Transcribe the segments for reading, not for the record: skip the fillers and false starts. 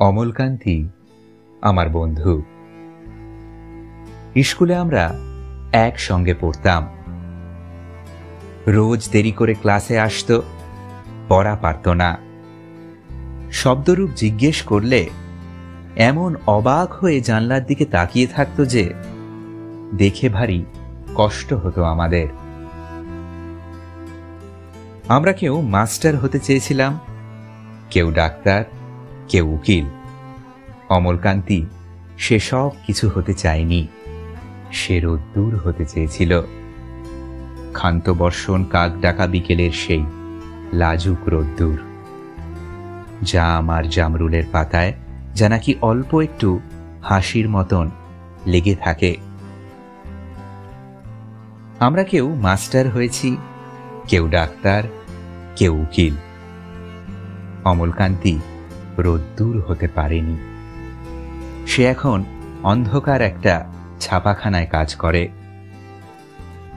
অমলকান্তি আমার বন্ধু। স্কুলে আমরা একসঙ্গে পড়তাম। রোজ দেরি করে ক্লাসে আসতো, পড়া পারত না। শব্দরূপ জিজ্ঞেস করলে এমন অবাক হয়ে জানলার দিকে তাকিয়ে থাকতো যে দেখে ভারী কষ্ট হতো আমাদের। আমরা কেউ মাস্টার হতে চেয়েছিলাম, কেউ ডাক্তার, কেউ উকিল। অমলকান্তি সেসব কিছু হতে চায়নি। সে রোদ্দুর হতে চেয়েছিল। ক্ষান্ত বর্ষণ কাক ডাকা বিকেলের সেই লাজুক রোদ্দুর, জাম আর জামরুলের পাতায় যা নাকি অল্প একটু হাসির মতন লেগে থাকে। আমরা কেউ মাস্টার হয়েছি, কেউ ডাক্তার, কেউ উকিল। অমলকান্তি রোদ্দুর হতে পারেনি। সে এখন অন্ধকার একটা ছাপাখানায় কাজ করে।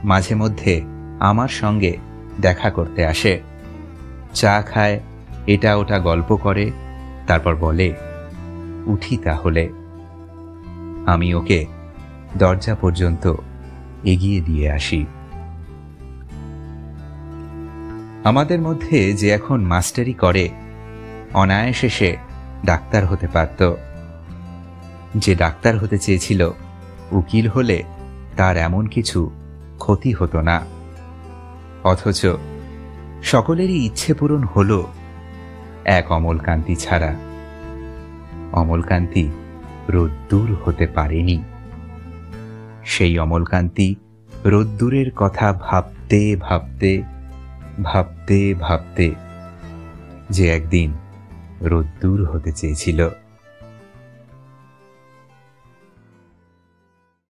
মাঝে মধ্যে আমার সঙ্গে দেখা করতে আসে, চা খায়, এটা ওটা গল্প করে, তারপর বলে, উঠি তাহলে। আমি ওকে দরজা পর্যন্ত এগিয়ে দিয়ে আসি। আমাদের মধ্যে যে এখন মাস্টারি করে, অনায়াসে সে ডাক্তার হতে পারত। যে ডাক্তার হতে চেয়েছিল, উকিল হলে তার এমন কিছু ক্ষতি হতো না। অথচ সকলেরই ইচ্ছে পূরণ হলো, এক অমলকান্তি ছাড়া। অমলকান্তি রোদ্দুর হতে পারেনি। সেই অমলকান্তি রোদ্দুরের কথা ভাবতে ভাবতে ভাবতে ভাবতে যে একদিন রোদ্দুর হতে চেয়েছিল।